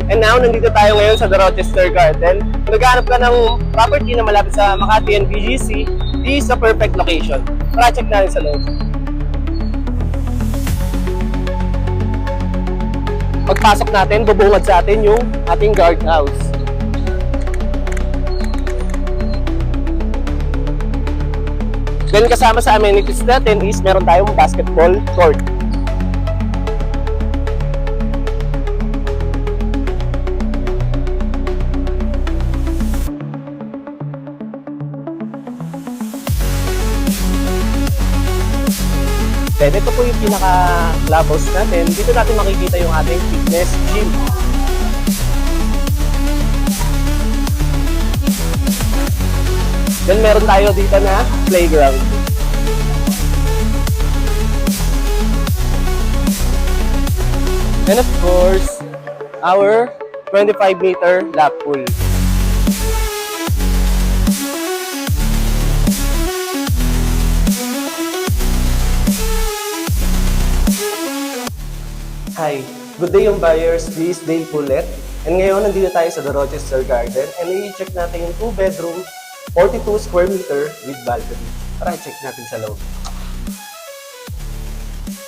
And now, nandito tayo ngayon sa The Rochester Garden. Kung naghahanap ka ng property na malapit sa Makati and BGC, this is the perfect location. Tara, check natin sa loob. Pagpasok natin, bubungad sa atin yung ating guardhouse. Then kasama sa amenities natin is meron tayong basketball court. Then ito po yung pinaka-clubhouse natin. Dito natin makikita yung ating fitness gym. Then meron tayo dito na playground. And of course, our 25-meter lap pool. Hi, good day yung buyers. This is Dale Pulet. And ngayon, nandito tayo sa The Rochester Garden. And i-check natin yung 2-bedroom, 42 square meter with balcony. Tara, check natin sa loob.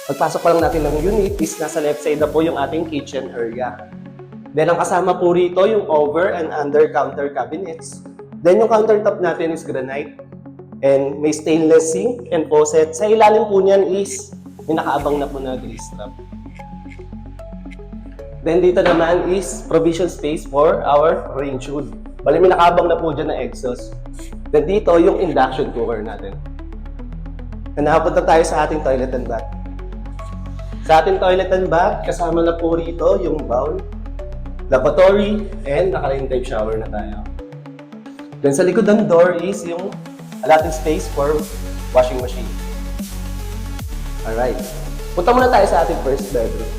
Pagpasok pa lang natin ng unit is nasa left side na po yung ating kitchen area. Then ang kasama po rito yung over and under counter cabinets. Then yung countertop natin is granite. And may stainless sink and faucet. Sa ilalim po niyan is may nakaabang na po na grease trap. Then dito naman is provision space for our range hood. Bali may nakaabang na po dyan na exhaust. Then dito yung induction cooker natin. And nakapunta tayo sa ating toilet and bath. Sa ating toilet and bath, kasama na po rito yung bowl, lavatory, and naka-rain type shower na tayo. Then sa likod ng door is yung allotted space for washing machine. Alright. Punta muna tayo sa ating first bedroom.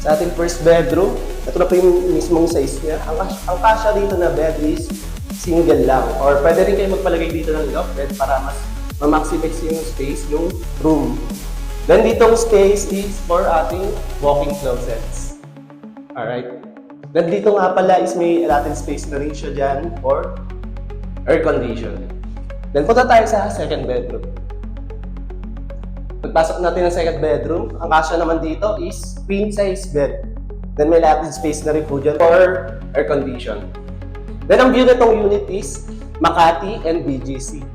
Sa ating first bedroom, ito na po yung mismong size niya. Ang kasya dito na bed is single lang. Or pwede rin kayo magpalagay dito ng loft bed para mas ma-maximize yung space, yung room. Then ditong space is for ating walk-in closets. Alright. Then dito nga pala is may allotted space na rin siya dyan for air condition. Then punta tayo sa second bedroom. Pagpasok natin ng second bedroom, ang kasya naman dito is queen size bed. Then may allotted space na rin po dyan for air condition. Then ang view nitong unit is Makati and BGC.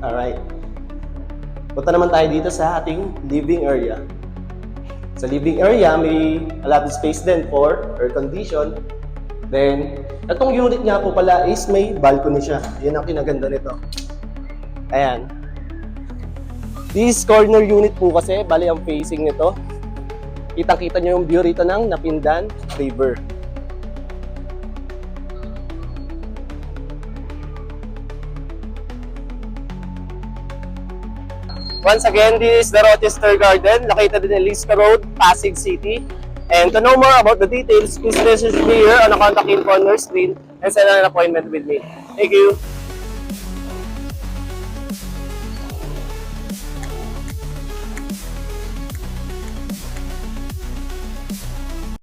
Alright. Punta naman tayo dito sa ating living area. Sa living area, may allotted space din for air condition. Then, itong unit nga po pala is may balcony siya. Yan ang kinaganda nito. Ayan. This corner unit po kasi, bali ang facing nito. Kitang-kita nyo yung view rito ng Napindan River. Once again, this is the Rochester Garden, located in Lisca Road, Pasig City. And to know more about the details, please message me here on the contact info on your screen and set an appointment with me. Thank you!